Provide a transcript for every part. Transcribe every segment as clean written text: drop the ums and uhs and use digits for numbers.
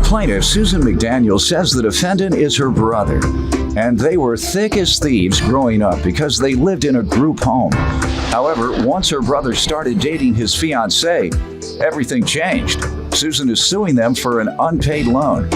Plaintiff Susan McDaniel says the defendant is her brother, and they were thick as thieves growing up because they lived in a group home. However, once her brother started dating his fiancée, everything changed. Susan is suing them for an unpaid loan.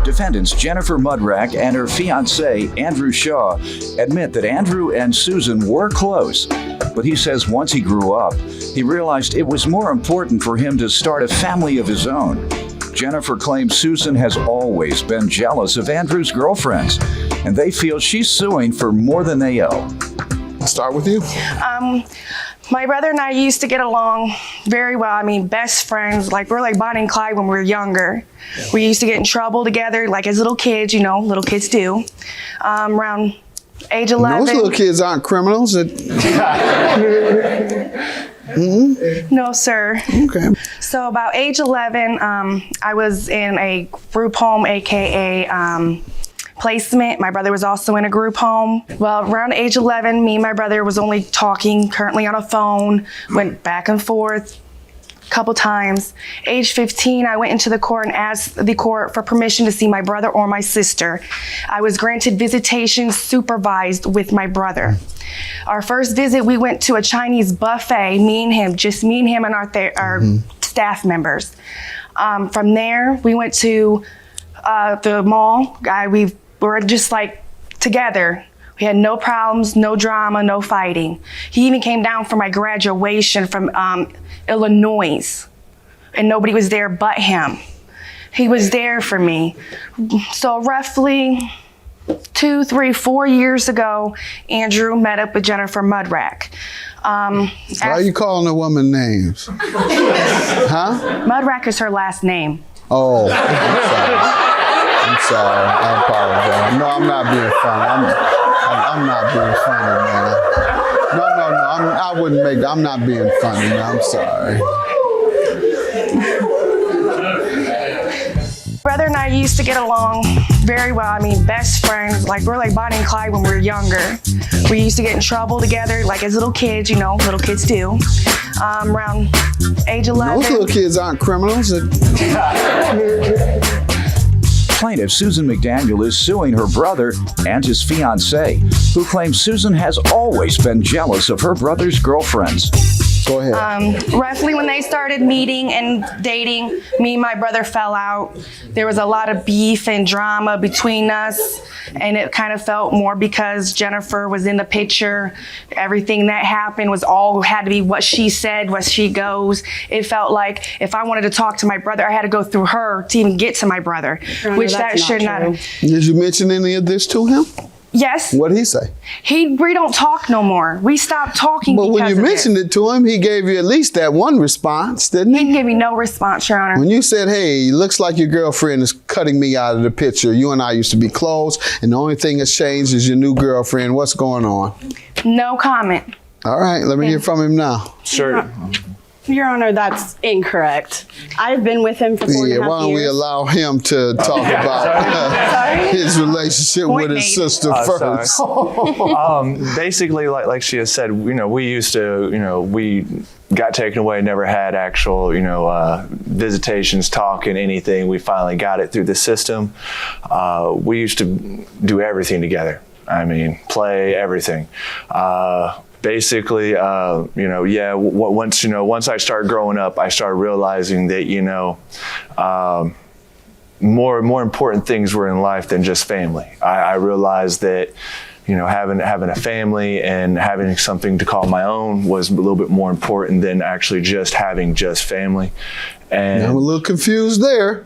Defendants Jennifer Mudrack and her fiancé, Andrew Shaw, admit that Andrew and Susan were close, but he says once he grew up, he realized it was more important for him to start a family of his own. Jennifer claims Susan has always been jealous of Andrew's girlfriends, and they feel she's suing for more than they owe. I'll start with you. My brother and I used to get along very well. I mean, best friends. We're like Bonnie and Clyde when we were younger. We used to get in trouble together, like as little kids, little kids do. Around age 11. Those little kids aren't criminals. No, sir. Okay. So about age 11, I was in a group home, AKA placement. My brother was also in a group home. Well, around age 11, me and my brother was only talking, currently on a phone, went back and forth a couple times. Age 15, I went into the court and asked the court for permission to see my brother or my sister. I was granted visitation supervised with my brother. Our first visit, we went to a Chinese buffet, just me and him and our staff members. From there, we went to the mall. We were just together. We had no problems, no drama, no fighting. He even came down for my graduation from Illinois, and nobody was there but him. He was there for me. So roughly 2, 3, 4 years ago, Andrew met up with Jennifer Mudrack. Why are you calling a woman names? Huh? Mudrack is her last name. Oh, I'm sorry. I apologize. No, I'm not being funny. I'm not being funny, man. No. I'm not being funny. No, I'm sorry. Brother and I used to get along very well. I mean, best friends. We're like Bonnie and Clyde when we were younger. We used to get in trouble together, like as little kids, little kids do. Around age 11. Those little kids aren't criminals. Plaintiff Susan McDaniel is suing her brother and his fiancée, who claims Susan has always been jealous of her brother's girlfriends. Go ahead. Roughly when they started meeting and dating, me and my brother fell out. There was a lot of beef and drama between us, and it kind of felt more because Jennifer was in the picture. Everything that happened had to be what she said, what she goes. It felt like if I wanted to talk to my brother, I had to go through her to even get to my brother, which that should not have. Did you mention any of this to him? Yes. What did he say? We don't talk no more. We stopped talking because of it. But when you mentioned it to him, he gave you at least that one response, didn't he? He didn't give me no response, Your Honor. When you said, hey, looks like your girlfriend is cutting me out of the picture. You and I used to be close, and the only thing that's changed is your new girlfriend. What's going on? No comment. All right, let me hear from him now. Sure. Your Honor, that's incorrect. I've been with him for 4.5 years. Why don't we allow him to talk about his relationship with his sister first? Basically, like she has said, we used to, we got taken away, never had actual, visitations, talking, anything. We finally got it through the system. We used to do everything together. I mean, play, everything. Basically, once I started growing up, I started realizing that, more important things were in life than just family. I realized that, having a family and having something to call my own was a little bit more important than actually just having family. And I'm a little confused there.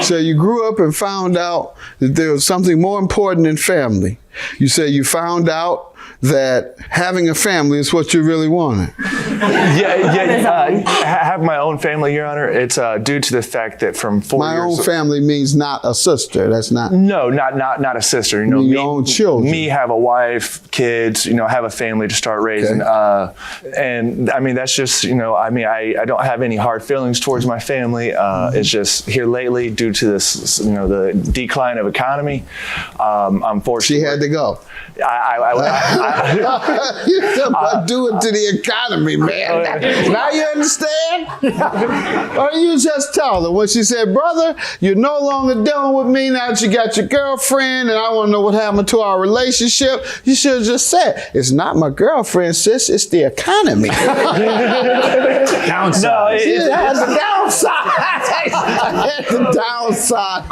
So you grew up and found out that there was something more important than family. You say you found out that having a family is what you really wanted. Have my own family, Your Honor. It's due to the fact that from 4 years. My own family means not a sister. That's not. No, not a sister. Your own children. Me have a wife, kids. Have a family to start raising. Okay. And I mean that's just I don't have any hard feelings towards my family. It's just here lately due to this the decline of economy. Unfortunately, she had to go. I You just do it to the economy, man. Now you understand? Or you just tell her when she said, brother, you're no longer dealing with me now that you got your girlfriend and I want to know what happened to our relationship. You should have just said, it's not my girlfriend, sis, it's the economy. Downside. No, That's the downside. The downside.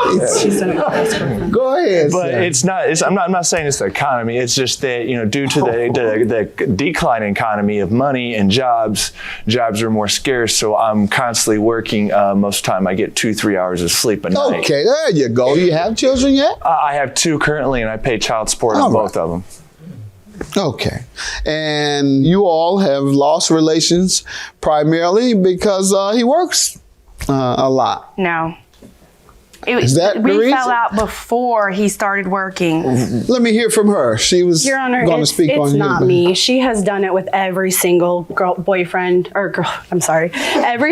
Go ahead. But sir. it's not. I'm not saying it's the economy. It's just that due to the declining economy of money and jobs are more scarce. So I'm constantly working. Most of the time, I get 2-3 hours of sleep a night. Okay, there you go. You have children yet? I have 2 currently, and I pay child support on both of them. Okay. And you all have lost relations primarily because he works a lot. No. Is that the we reason? fell out before he started working. Let me hear from her. She was Your Honor, going to it's speak on you. not me. She has done it with every single every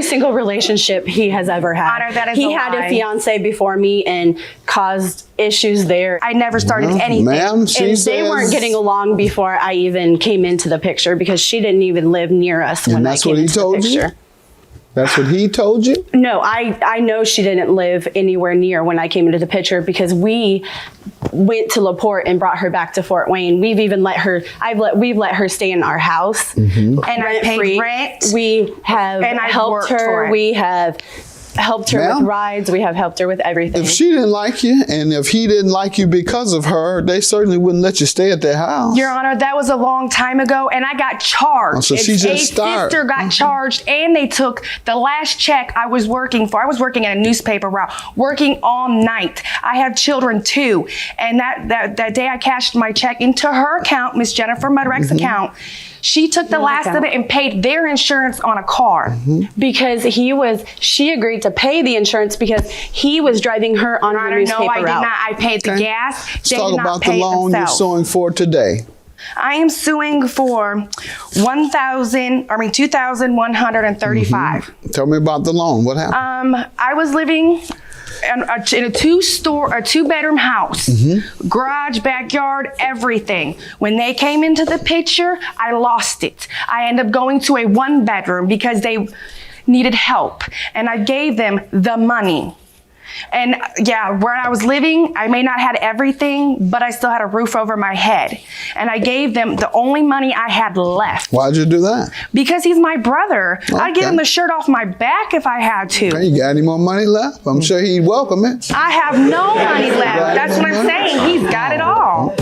single relationship he has ever had. Honor, that is he a had lie. a fiance before me and caused issues there. I never started anything. Ma'am, she And says, they weren't getting along before I even came into the picture because she didn't even live near us when I that's came what he into the told you? picture. That's what he told you? No, I know she didn't live anywhere near when I came into the picture because we went to LaPorte and brought her back to Fort Wayne. We've even we've let her stay in our house. And I paid Rent-free. rent. We have And I helped worked for her. it. We have helped her Ma'am? with rides. We have helped her with everything. If she didn't like you and if he didn't like you because of her, they certainly wouldn't let you stay at their house. Your Honor, that was a long time ago, and I got charged. Oh, so she just a started. sister got charged, and they took the last check I was working for. I was working at a newspaper route, working all night. I have children too, and that day I cashed my check into her account, Miss Jennifer Mudreck's account. She took the last of it and paid their insurance on a car. because she agreed to pay the insurance because he was driving her on her Honor, newspaper no, I did route. not. I paid the Okay. gas. Let's They talk did not about the pay it loan you're themselves. suing for today. I am suing for $2,135. Tell me about the loan. What happened? I was living in a two-bedroom house, garage, backyard, everything. When they came into the picture, I lost it. I ended up going to a 1-bedroom because they needed help, and I gave them the money. And yeah, where I was living, I may not had everything, but I still had a roof over my head. And I gave them the only money I had left. Why'd you do that? Because he's my brother. I'd give Okay. him the shirt off my back if I had to. Hey, you got any more money left? I'm sure he'd welcome it. I have no money left. That's what I'm saying. He's got it all.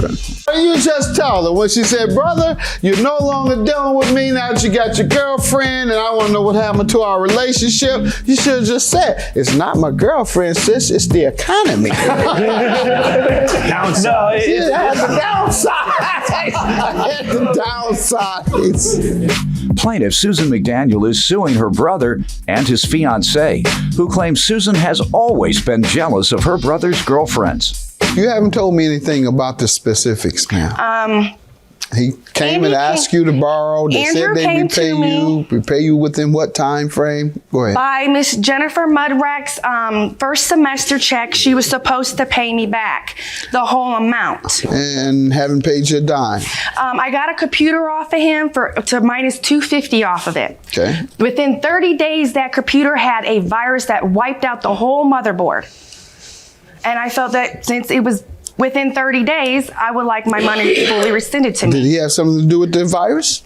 You just tell her when she said, brother, you're no longer dealing with me now that you got your girlfriend and I want to know what happened to our relationship. You should have just said, it's not my girlfriend, sis, it's the economy. Downside. No, That's the downside. That's the downside. Plaintiff Susan McDaniel is suing her brother and his fiancée, who claims Susan has always been jealous of her brother's girlfriends. You haven't told me anything about the specifics, ma'am. He came Andy and asked you to borrow. They Andrew said they came repay to me. you. Repay you within what time frame? Go ahead. By Miss Jennifer Mudreck's first semester check, she was supposed to pay me back the whole amount. And haven't paid you a dime. I got a computer off of him to minus $250 off of it. Okay. Within 30 days, that computer had a virus that wiped out the whole motherboard. And I felt that since it was within 30 days, I would like my money fully rescinded to Did me. he have something to do with the virus?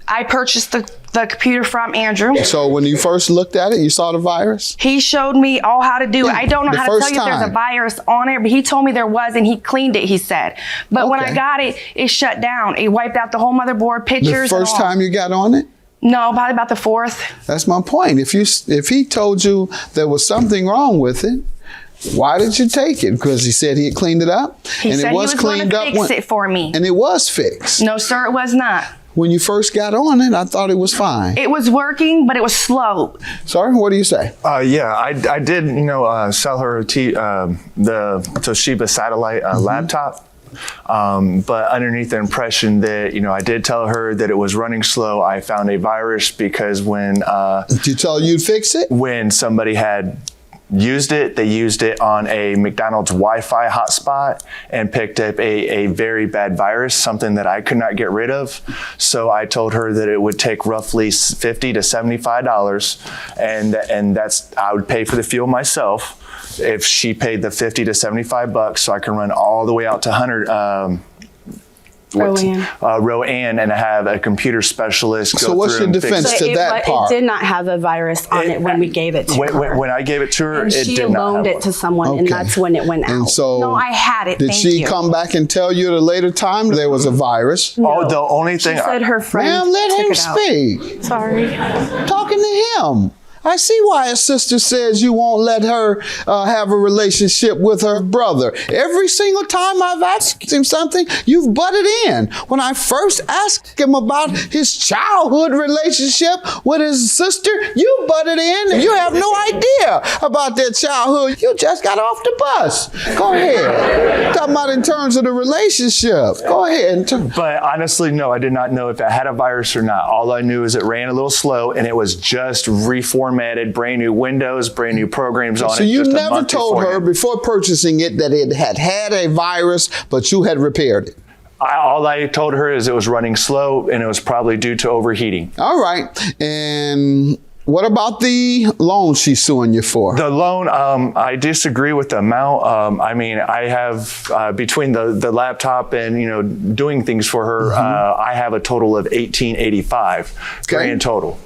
I purchased the computer from Andrew. So when you first looked at it, you saw the virus? He showed me all how to do it. I don't know The how to tell first you if there's a time. virus on it, but he told me there was, and he cleaned it, he said. But when I Okay. got it, it shut down. It wiped out the whole motherboard, The pictures. first and all. time you got on it? No, probably about the 4th. That's my point. If he told you there was something wrong with it, why did you take it? Because he said he had cleaned it up? He and said it was he was going cleaned to up fix when- it for me. And it was fixed. No, sir, it was not. When you first got on it, I thought it was fine. It was working, but it was slow. Sorry, what do you say? Yeah, I did, sell her the Toshiba satellite laptop. But underneath the impression that, I did tell her that it was running slow. I found a virus because Did you tell her you'd fix it? when somebody had used it. They used it on a McDonald's Wi-Fi hotspot and picked up a very bad virus, something that I could not get rid of. So I told her that it would take roughly $50 to $75, and I would pay for the fuel myself if she paid the $50 to $75, so I can run all the way out to 100. Rowan and have a computer specialist go So what's through your and fix defense it. to that part? It did not have a virus on it when we gave it to her. When I gave it to her, And it she did not loaned have it to one. someone, and that's when it went out. And so, No, I had it. did Thank she you. come back and tell you at a later time there was a virus? Oh, the only She thing said her friend Ma'am, let took him it out. speak. Sorry. Talking to him. I see why his sister says you won't let her have a relationship with her brother. Every single time I've asked him something, you've butted in. When I first asked him about his childhood relationship with his sister, you butted in and you have no idea about their childhood. You just got off the bus. Go ahead. Talking about in terms of the relationship. Go ahead. But honestly, no, I did not know if it had a virus or not. All I knew is it ran a little slow, and it was just reformatted, brand new Windows, brand new programs on it. So you just a never month told her beforehand. before purchasing it that it had a virus, but you had repaired it. All I told her is it was running slow, and it was probably due to overheating. All right. And what about the loan she's suing you for? The loan, I disagree with the amount. I mean, I have between the laptop and doing things for her, I have a total of $1,885 grand total.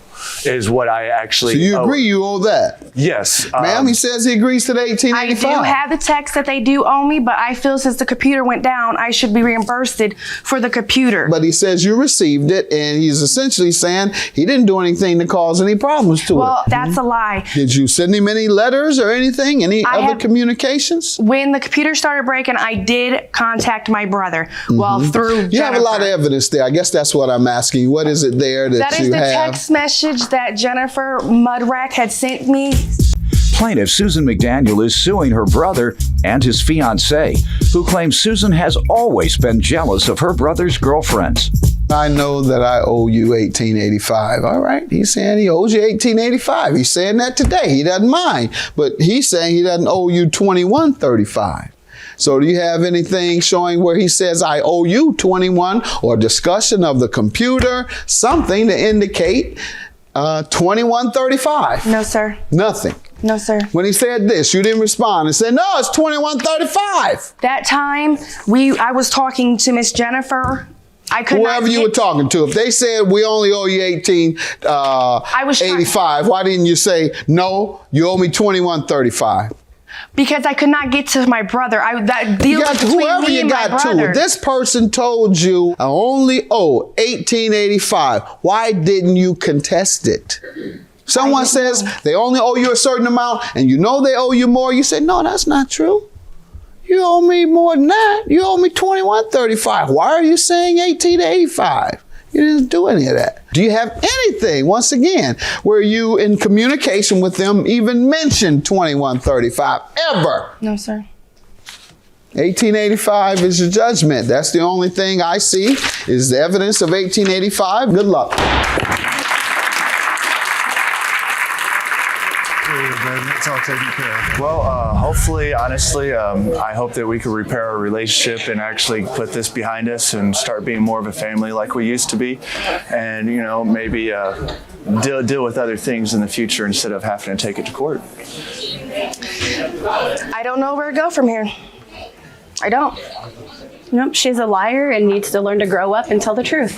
Is what I actually So you owe. agree you owe that? Yes. Ma'am, he says he agrees to the I $1,885. do have the text that they do owe me, but I feel since the computer went down, I should be reimbursed for the computer. But he says you received it, and he's essentially saying he didn't do anything to cause any problems to Well, it. that's a lie. Did you send him any letters or anything? Any I other have- communications? When the computer started breaking, I did contact my brother. Well, through You have a lot of Jennifer. evidence there. I guess that's what I'm asking you. What is it there that, That is you the have? text message that Jennifer Mudrack had sent me. Plaintiff Susan McDaniel is suing her brother and his fiancée, who claims Susan has always been jealous of her brother's girlfriends. I know that I owe you $1,885. All right. He's saying he owes you $1,885. He's saying that today. He doesn't mind. But he's saying he doesn't owe you $2,135. So do you have anything showing where he says, I owe you 21, or discussion of the computer, something to indicate $2,135? No, sir. Nothing. No, sir. When he said this, you didn't respond and said, no, it's $2,135. That time, I was talking to Miss Jennifer. I could not Whoever you were talking to, if they said we only owe you $1,885, why didn't you say, no, you owe me $2,135? Because I could not get to my brother. That deal You got was to between whoever me you and my got brother. to. This person told you I only owe $1,885. Why didn't you contest it? Someone says they only owe you a certain amount, and you know they owe you more. You say, no, that's not true. You owe me more than that. You owe me $2,135. Why are you saying $1,885? You didn't do any of that. Do you have anything, once again, where you, in communication with them, even mentioned $2,135 ever? No, sir. $1,885 is your judgment. That's the only thing I see is the evidence of $1,885. Good luck. It's all taken care of. Well, hopefully, honestly, I hope that we can repair our relationship and actually put this behind us and start being more of a family like we used to be, and maybe deal with other things in the future instead of having to take it to court. I don't know where to go from here. I don't. Nope, she's a liar and needs to learn to grow up and tell the truth.